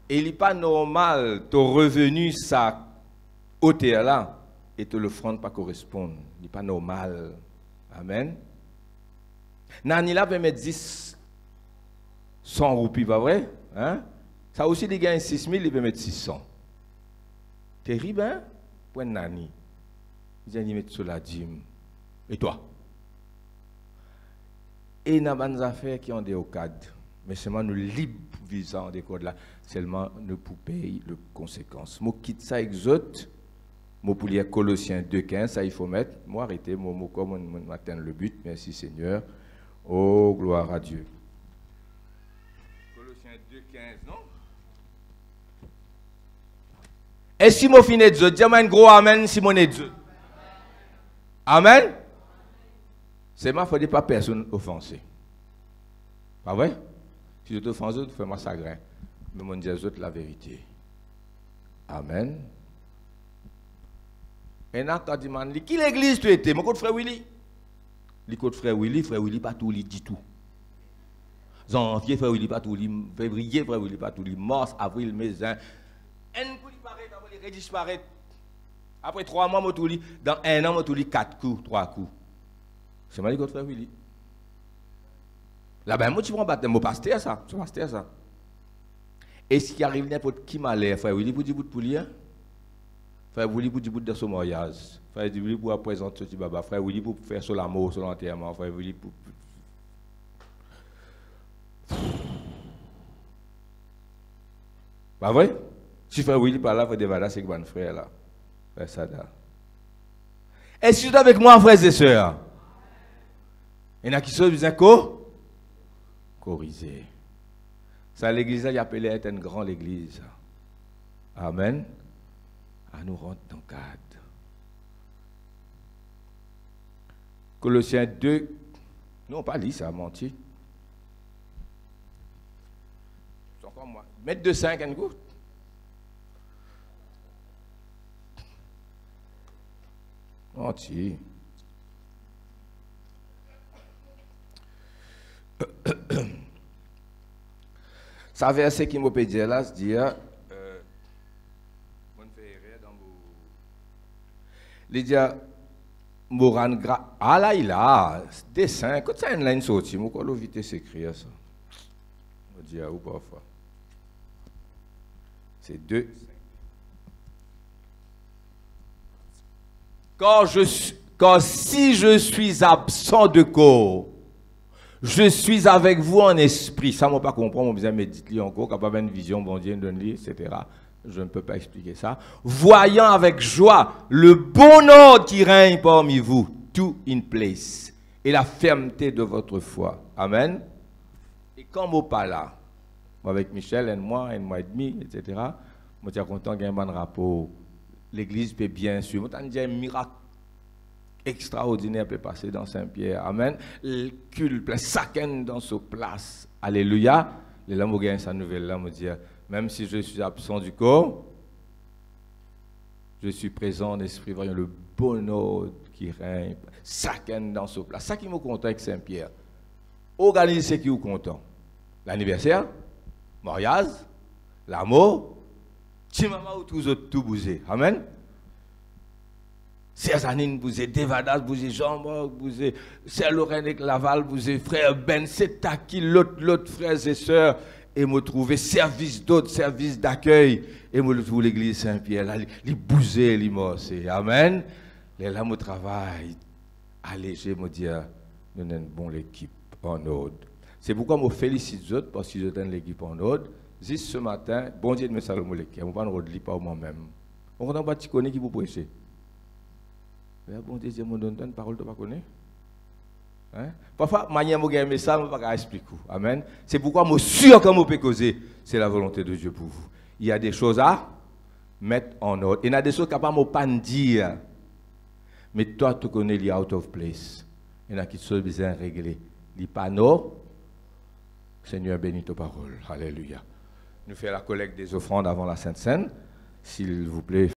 Et il n'est pas normal, ton revenu, ça, au là, et te l'offrande pas correspondre. Il n'est pas normal. Amen. Nani là peut mettre 10, 100 roupies, pas vrai? Hein? Ça aussi, il gagne 6 000, il peut mettre 600. Terrible, hein? Point Nani. Il vient mettre sur la dîme. Et toi? Et il y a des affaires qui ont des cadres. Mais seulement nous libres visant des codes là, seulement nous pour payer les conséquences. Moi quitte ça exote, moi pour lire Colossiens 2,15, ça il faut mettre. Moi arrêtez, moi comme atteindre le but. Merci Seigneur. Oh gloire à Dieu. Colossiens 2,15, non? Et si moi finis de dis-moi un gros amen si mon est amen. C'est ma faute de pas personne offensée. Pas vrai? Si je t'offense, fais-moi chagrin. Mais mon Dieu, la vérité. Amen. Et là, quand tu demandes, qui l'église tu étais? Mon frère Willy. Le frère Willy, pas tout, il dit tout. Janvier, frère Willy, pas tout, février, frère Willy, pas tout, mars, avril, mai, juin. Un coup, il paraît, après, il disparaît. Après 3 mois, dans 1 an, il 4 coups, 3 coups. C'est mal, frère Willy. Là-bas, moi, tu prends baptême, moi, pasteur, ça. Tu pasteur, ça. Et ce qui arrive n'importe qui m'a l'air, frère Willy, pour dire bout pour lire. Frère Willy, pour dire bout de son mariage. Frère Willy, pour présenter ce baba. Frère Willy, pour faire sur l'amour, sur l'enterrement. Frère Willy, pour. Pas vrai? Si frère Willy par là, frère Devada, c'est que mon frère là. Frère Sada. Est-ce que tu es avec moi, frères et sœurs? Il y en a qui sont besoin corriger. Ça, l'église, il appelé être une grande église. Amen. À nous rendre dans le cadre. Colossiens 2. Non, pas lire ça, menti. C'est encore moi. Mettre de 5 un coup. Menti. Ça verset qui m'a dit là, c'est dire, il dit, Moran Gra, ah là il a, dessin, quand ça une ligne sortie, moi quand vite s'écrire ça, on dit ou parfois, c'est 2. Quand si je suis absent de corps, je suis avec vous en esprit. Ça, je ne peux pas comprendre, je besoin méditer encore, capable une vision, bon Dieu, donne-lui, etc. Je ne peux pas expliquer ça. Voyant avec joie le bon ordre qui règne parmi vous, tout in place, et la fermeté de votre foi. Amen. Et quand je parle là, avec Michel, un mois et demi, etc., je suis content qu'il y ait un bon rapport. L'Église peut bien sûr. Je suis un miracle extraordinaire peut passer dans Saint-Pierre. Amen. Le culte, chacun dans sa place. Alléluia. Les là, je gagne sa nouvelle là, me dire, même si je suis absent du corps, je suis présent en esprit, voyant le bon ordre qui règne. Chacun dans sa place. Ça qui me content avec Saint-Pierre. Organisez ce qui vous content. L'anniversaire, mariage, l'amour, ti maman ou tous autres tout bousé. Amen. Sœur Zanine bousé, Devadas bousé, Jean bousé, Sœur Lorraine et Laval bousé, frère Ben, c'est à qui l'autre frères et sœurs, et me trouver service d'autres, service d'accueil, et me trouver l'église Saint-Pierre, là, les bousé, les morcés. Amen. Là, mon travail, allégé, me dire, nous avons une bonne équipe en ordre. C'est pourquoi je félicite les autres, parce qu'ils ont l'équipe en ordre. Juste ce matin, bon Dieu de me saluer, je ne vais pas me pas moi-même. On n'a pas de connaître qui vous prêchez. Bon Dieu, je me donne une parole, tu ne connais pas. Parfois, manière de gagner ça, je ne peux pas expliquer. Amen. C'est pourquoi je suis sûr que je peux causer. C'est la volonté de Dieu pour vous. Il y a des choses à mettre en ordre. Il y a des choses capables de ne pas dire. Mais toi, tu connais les out of place. Il y en a qui sont besoin de régler. Les panneaux. Seigneur, bénis ta parole. Alléluia. Nous faisons la collecte des offrandes avant la Sainte Seine. S'il vous plaît.